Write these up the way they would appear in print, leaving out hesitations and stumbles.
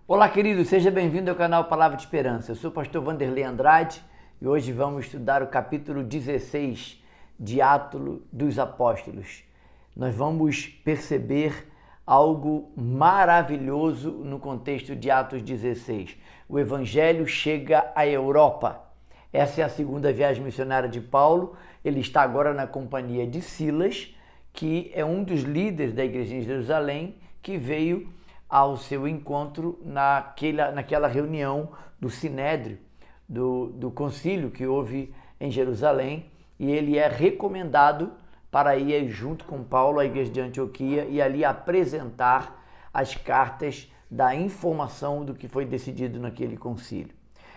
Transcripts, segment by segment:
Olá, querido, seja bem-vindo ao canal Palavra de Esperança. Eu sou o pastor Vanderlei Andrade e hoje vamos estudar o capítulo 16 de Atos dos Apóstolos. Nós vamos perceber algo maravilhoso no contexto de Atos 16. O Evangelho chega à Europa. Essa é a segunda viagem missionária de Paulo. Ele está agora na companhia de Silas, que é um dos líderes da igreja em Jerusalém, que veio ao seu encontro naquela reunião do Sinédrio, do concílio que houve em Jerusalém, e ele é recomendado para ir junto com Paulo à igreja de Antioquia e ali apresentar as cartas da informação do que foi decidido naquele concílio.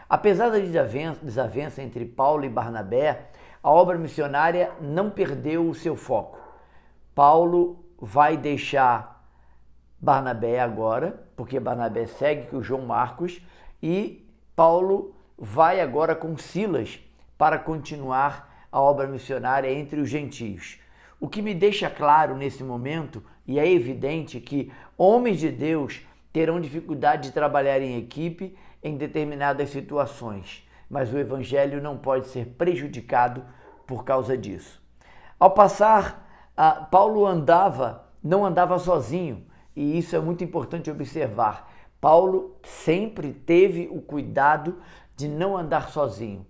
Apesar da desavença entre Paulo e Barnabé, a obra missionária não perdeu o seu foco. Paulo vai deixar Barnabé agora, porque Barnabé segue com o João Marcos, e Paulo vai agora com Silas para continuar a obra missionária entre os gentios. O que me deixa claro nesse momento, e é evidente que homens de Deus terão dificuldade de trabalhar em equipe em determinadas situações, mas o evangelho não pode ser prejudicado por causa disso. Ao passar, Paulo não andava sozinho, e isso é muito importante observar. Paulo sempre teve o cuidado de não andar sozinho.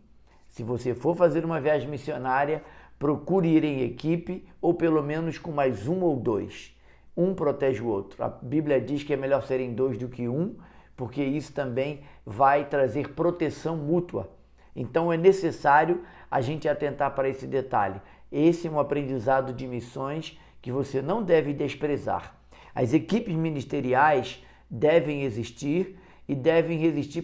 Se você for fazer uma viagem missionária, procure ir em equipe ou pelo menos com mais um ou dois. Um protege o outro. A Bíblia diz que é melhor serem dois do que um, porque isso também vai trazer proteção mútua. Então é necessário a gente atentar para esse detalhe. Esse é um aprendizado de missões que você não deve desprezar. As equipes ministeriais devem existir e devem existir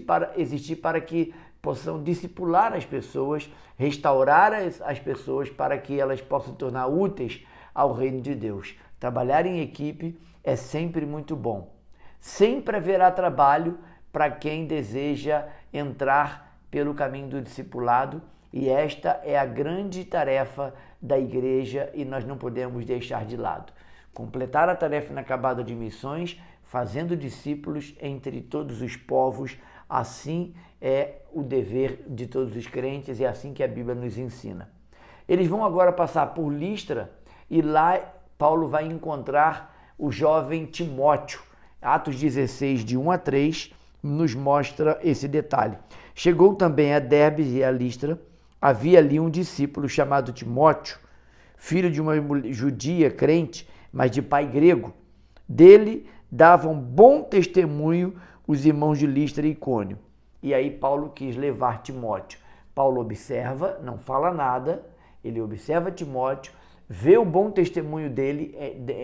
para que possam discipular as pessoas, restaurar as pessoas para que elas possam se tornar úteis ao reino de Deus. Trabalhar em equipe é sempre muito bom. Sempre haverá trabalho para quem deseja entrar pelo caminho do discipulado, e esta é a grande tarefa da igreja e nós não podemos deixar de lado. Completar a tarefa inacabada de missões, fazendo discípulos entre todos os povos, assim é o dever de todos os crentes e é assim que a Bíblia nos ensina. Eles vão agora passar por Listra e lá Paulo vai encontrar o jovem Timóteo. Atos 16, de 1 a 3, nos mostra esse detalhe. Chegou também a Derbe e a Listra, havia ali um discípulo chamado Timóteo, filho de uma judia crente, mas de pai grego. Dele davam bom testemunho os irmãos de Listra e Icônio. E aí Paulo quis levar Timóteo. Paulo observa, não fala nada, ele observa Timóteo, vê o bom testemunho dele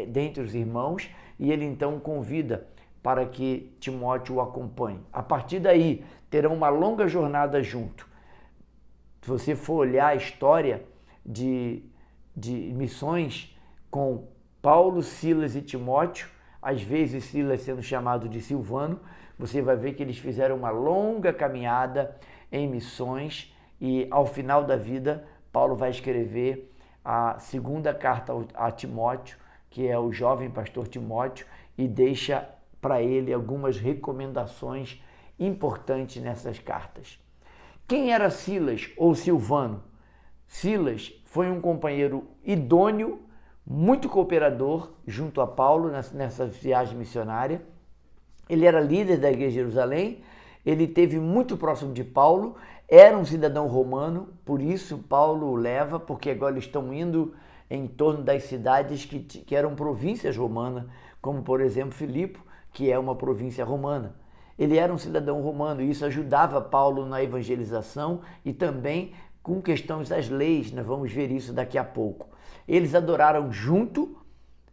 dentre os irmãos e ele então convida para que Timóteo o acompanhe. A partir daí, terão uma longa jornada junto. Se você for olhar a história de missões com Paulo, Silas e Timóteo, às vezes Silas sendo chamado de Silvano, você vai ver que eles fizeram uma longa caminhada em missões e ao final da vida, Paulo vai escrever a segunda carta a Timóteo, que é o jovem pastor Timóteo, e deixa para ele algumas recomendações importantes nessas cartas. Quem era Silas ou Silvano? Silas foi um companheiro idôneo, muito cooperador junto a Paulo nessa viagem missionária. Ele era líder da igreja de Jerusalém, ele esteve muito próximo de Paulo, era um cidadão romano, por isso Paulo o leva, porque agora eles estão indo em torno das cidades que eram províncias romanas, como por exemplo Filipe, que é uma província romana. Ele era um cidadão romano e isso ajudava Paulo na evangelização e também com questões das leis, nós vamos ver isso daqui a pouco. Eles adoraram junto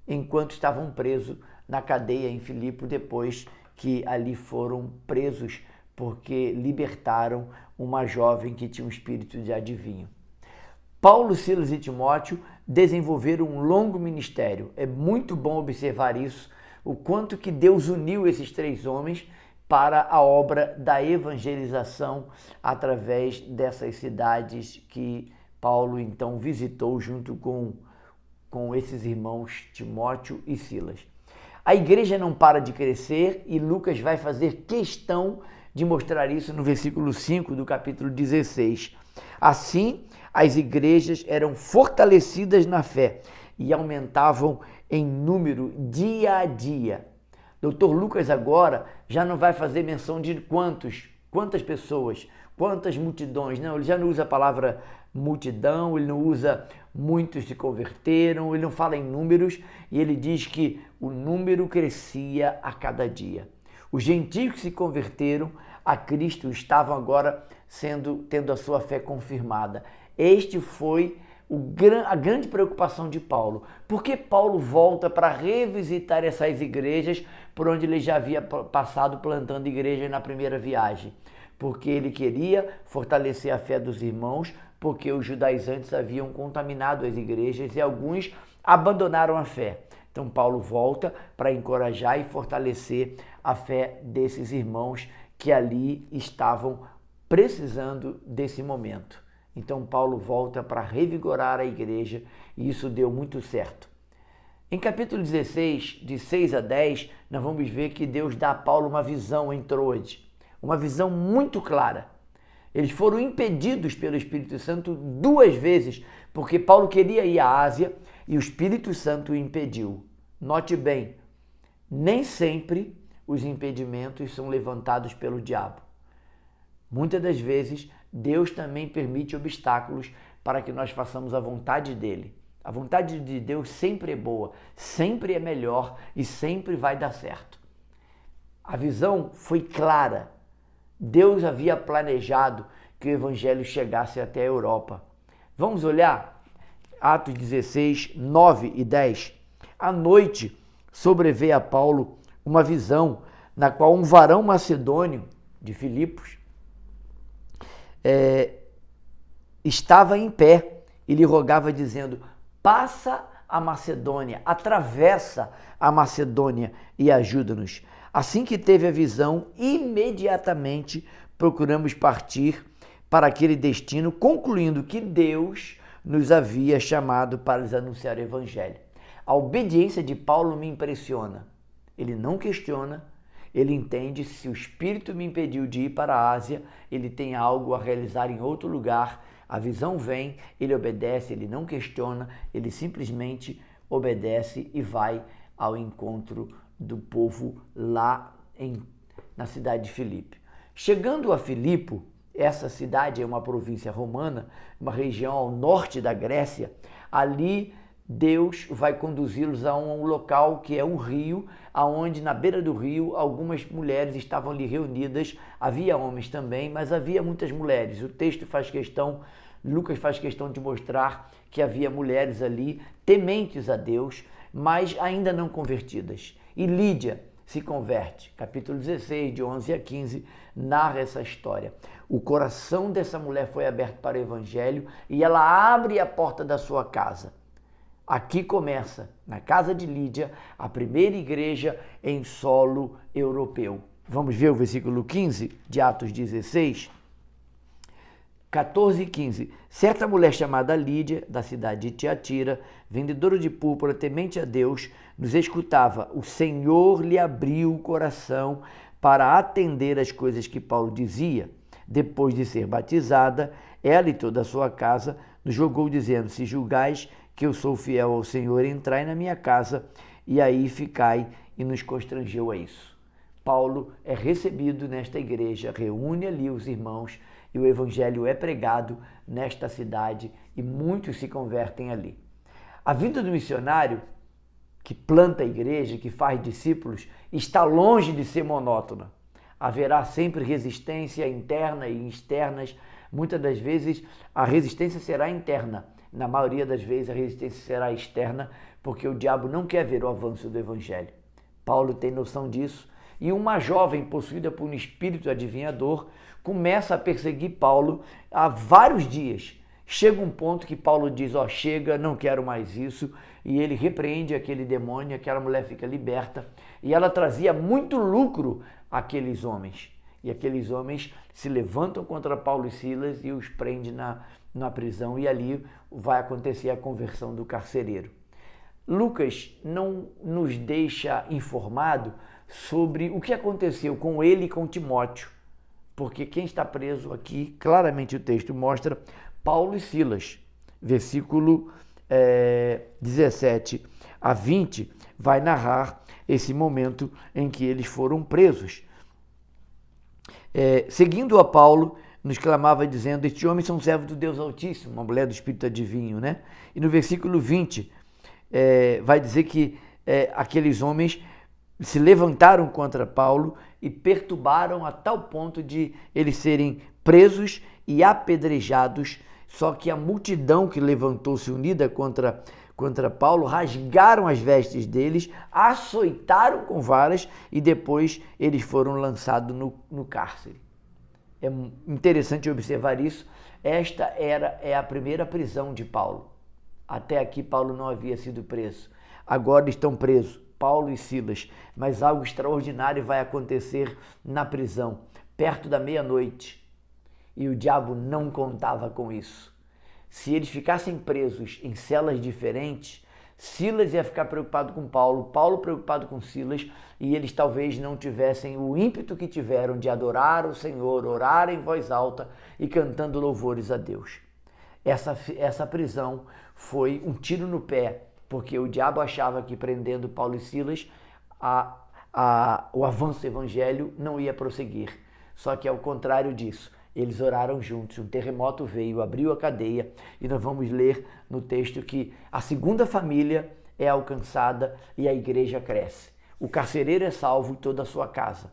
enquanto estavam presos na cadeia em Filipe, depois que ali foram presos porque libertaram uma jovem que tinha um espírito de adivinho. Paulo, Silas e Timóteo desenvolveram um longo ministério. É muito bom observar isso, o quanto que Deus uniu esses três homens para a obra da evangelização através dessas cidades que Paulo então visitou junto com esses irmãos Timóteo e Silas. A igreja não para de crescer e Lucas vai fazer questão de mostrar isso no versículo 5 do capítulo 16. Assim, as igrejas eram fortalecidas na fé e aumentavam em número dia a dia. Dr. Lucas agora já não vai fazer menção de quantas pessoas, quantas multidões. Não, ele já não usa a palavra multidão, ele não usa muitos se converteram, ele não fala em números e ele diz que o número crescia a cada dia. Os gentios que se converteram a Cristo estavam agora tendo a sua fé confirmada. Este foi a grande preocupação de Paulo. Por que Paulo volta para revisitar essas igrejas por onde ele já havia passado plantando igreja na primeira viagem? Porque ele queria fortalecer a fé dos irmãos, porque os judaizantes haviam contaminado as igrejas e alguns abandonaram a fé. Então Paulo volta para encorajar e fortalecer a fé desses irmãos que ali estavam precisando desse momento. Então Paulo volta para revigorar a igreja e isso deu muito certo. Em capítulo 16, de 6 a 10, nós vamos ver que Deus dá a Paulo uma visão em Troade, uma visão muito clara. Eles foram impedidos pelo Espírito Santo 2 vezes, porque Paulo queria ir à Ásia e o Espírito Santo o impediu. Note bem, nem sempre os impedimentos são levantados pelo diabo. Muitas das vezes, Deus também permite obstáculos para que nós façamos a vontade dele. A vontade de Deus sempre é boa, sempre é melhor e sempre vai dar certo. A visão foi clara. Deus havia planejado que o evangelho chegasse até a Europa. Vamos olhar Atos 16, 9 e 10. À noite, sobreveio a Paulo uma visão na qual um varão macedônio de Filipos estava em pé e lhe rogava dizendo: passa a Macedônia, atravessa a Macedônia e ajuda-nos. Assim que teve a visão, imediatamente procuramos partir para aquele destino, concluindo que Deus nos havia chamado para lhes anunciar o evangelho. A obediência de Paulo me impressiona. Ele não questiona, ele entende: se o Espírito me impediu de ir para a Ásia, ele tem algo a realizar em outro lugar. A visão vem, ele obedece, ele não questiona, ele simplesmente obedece e vai ao encontro do povo lá na cidade de Filipe. Chegando a Filipo, essa cidade é uma província romana, uma região ao norte da Grécia. Ali Deus vai conduzi-los a um local que é um rio, aonde na beira do rio algumas mulheres estavam ali reunidas. Havia homens também, mas havia muitas mulheres. O texto faz questão, Lucas faz questão de mostrar que havia mulheres ali tementes a Deus, mas ainda não convertidas. E Lídia se converte. Capítulo 16, de 11 a 15, narra essa história. O coração dessa mulher foi aberto para o evangelho e ela abre a porta da sua casa. Aqui começa, na casa de Lídia, a primeira igreja em solo europeu. Vamos ver o versículo 15 de Atos 16? 14 e 15. Certa mulher chamada Lídia, da cidade de Tiatira, vendedora de púrpura, temente a Deus, nos escutava. O Senhor lhe abriu o coração para atender às coisas que Paulo dizia. Depois de ser batizada, ela e toda a sua casa nos rogou, dizendo: se julgais que eu sou fiel ao Senhor, entrai na minha casa e aí ficai, e nos constrangeu a isso. Paulo é recebido nesta igreja, reúne ali os irmãos e o evangelho é pregado nesta cidade e muitos se convertem ali. A vida do missionário que planta a igreja, que faz discípulos, está longe de ser monótona. Haverá sempre resistência interna e externas. Muitas das vezes a resistência será interna. Na maioria das vezes a resistência será externa, porque o diabo não quer ver o avanço do evangelho. Paulo tem noção disso. E uma jovem possuída por um espírito adivinhador começa a perseguir Paulo há vários dias. Chega um ponto que Paulo diz: chega, não quero mais isso. E ele repreende aquele demônio, aquela mulher fica liberta. E ela trazia muito lucro àqueles homens. E aqueles homens se levantam contra Paulo e Silas e os prendem na prisão. E ali vai acontecer a conversão do carcereiro. Lucas não nos deixa informado sobre o que aconteceu com ele e com Timóteo, porque quem está preso aqui, claramente o texto mostra, Paulo e Silas. Versículo 17 a 20 vai narrar esse momento em que eles foram presos. Seguindo a Paulo, nos clamava dizendo: este homem são servos do Deus Altíssimo, uma mulher do Espírito adivinho, né? E no versículo 20 vai dizer que aqueles homens se levantaram contra Paulo e perturbaram a tal ponto de eles serem presos e apedrejados. Só que a multidão que levantou-se unida contra Paulo rasgaram as vestes deles, açoitaram com varas e depois eles foram lançados no cárcere. É interessante observar isso. Esta é a primeira prisão de Paulo. Até aqui Paulo não havia sido preso. Agora estão presos Paulo e Silas, mas algo extraordinário vai acontecer na prisão, perto da meia-noite. E o diabo não contava com isso. Se eles ficassem presos em celas diferentes, Silas ia ficar preocupado com Paulo, Paulo preocupado com Silas, e eles talvez não tivessem o ímpeto que tiveram de adorar o Senhor, orar em voz alta e cantando louvores a Deus. Essa prisão foi um tiro no pé, porque o diabo achava que prendendo Paulo e Silas, o avanço do evangelho não ia prosseguir. Só que ao contrário disso, eles oraram juntos, um terremoto veio, abriu a cadeia, e nós vamos ler no texto que a segunda família é alcançada e a igreja cresce. O carcereiro é salvo e toda a sua casa.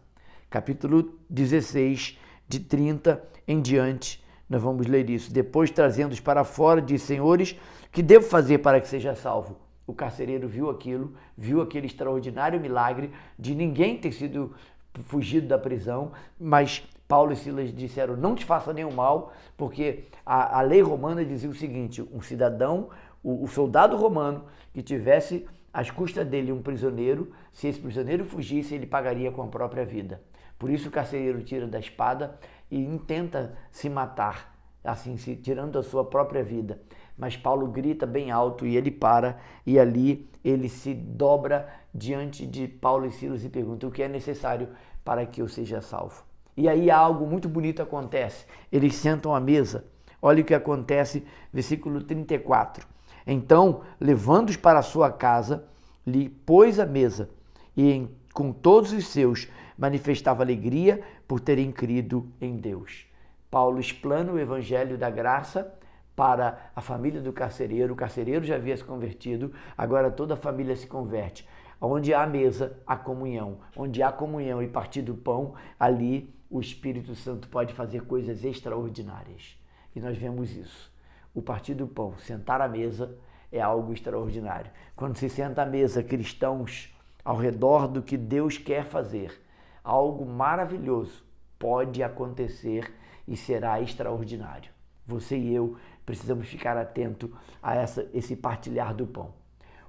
Capítulo 16, de 30 em diante, nós vamos ler isso. Depois, trazendo-os para fora, diz: senhores, que devo fazer para que seja salvo? O carcereiro viu aquilo, viu aquele extraordinário milagre de ninguém ter sido fugido da prisão, mas Paulo e Silas disseram: não te faça nenhum mal, porque a lei romana dizia o seguinte: um cidadão, o soldado romano que tivesse às custas dele um prisioneiro, se esse prisioneiro fugisse, ele pagaria com a própria vida. Por isso o carcereiro tira da espada e intenta se matar, assim, tirando a sua própria vida. Mas Paulo grita bem alto e ele para, e ali ele se dobra diante de Paulo e Silas e pergunta: o que é necessário para que eu seja salvo? E aí algo muito bonito acontece. Eles sentam à mesa. Olha o que acontece, versículo 34. Então, levando-os para a sua casa, lhe pôs a mesa e com todos os seus manifestava alegria por terem crido em Deus. Paulo explana o evangelho da graça para a família do carcereiro. O carcereiro já havia se convertido, agora toda a família se converte. Onde há mesa, há comunhão. Onde há comunhão e partir do pão, ali o Espírito Santo pode fazer coisas extraordinárias. E nós vemos isso. O partir do pão, sentar à mesa, é algo extraordinário. Quando se senta à mesa, cristãos, ao redor do que Deus quer fazer, algo maravilhoso pode acontecer e será extraordinário. Você e eu precisamos ficar atento a esse partilhar do pão.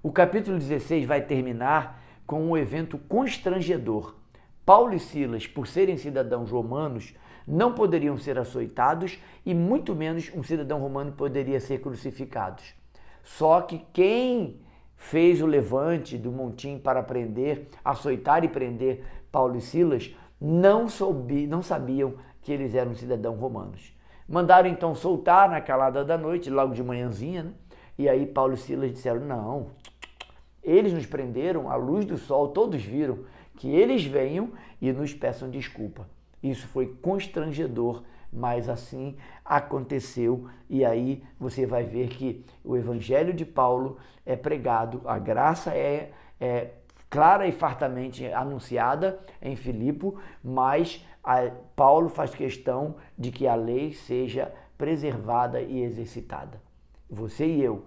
O capítulo 16 vai terminar com um evento constrangedor. Paulo e Silas, por serem cidadãos romanos, não poderiam ser açoitados e muito menos um cidadão romano poderia ser crucificado. Só que quem fez o levante do montim para prender, açoitar e prender Paulo e Silas, não sabiam que eles eram cidadãos romanos. Mandaram então soltar na calada da noite, logo de manhãzinha, né? E aí Paulo e Silas disseram: não, eles nos prenderam à luz do sol, todos viram, que eles venham e nos peçam desculpa. Isso foi constrangedor, mas assim aconteceu, e aí você vai ver que o evangelho de Paulo é pregado, a graça é clara e fartamente anunciada em Filipe, mas Paulo faz questão de que a lei seja preservada e exercitada. Você e eu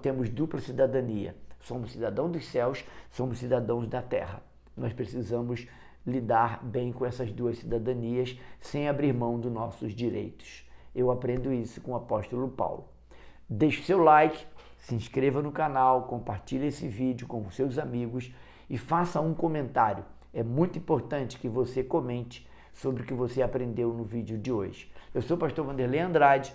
temos dupla cidadania, somos cidadãos dos céus, somos cidadãos da terra. Nós precisamos lidar bem com essas duas cidadanias sem abrir mão dos nossos direitos. Eu aprendo isso com o apóstolo Paulo. Deixe seu like, se inscreva no canal, compartilhe esse vídeo com seus amigos e faça um comentário. É muito importante que você comente sobre o que você aprendeu no vídeo de hoje. Eu sou o pastor Vanderlei Andrade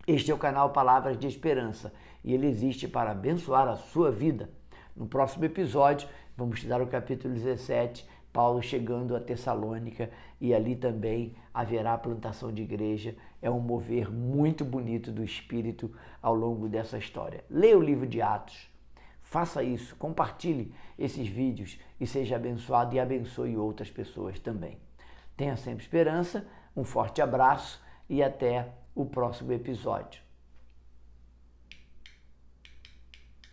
Este é o canal Palavras de Esperança e ele existe para abençoar a sua vida. No próximo episódio, vamos estudar o capítulo 17, Paulo chegando a Tessalônica, e ali também haverá plantação de igreja. É um mover muito bonito do Espírito ao longo dessa história. Leia o livro de Atos, faça isso, compartilhe esses vídeos e seja abençoado e abençoe outras pessoas também. Tenha sempre esperança, um forte abraço e até o próximo episódio.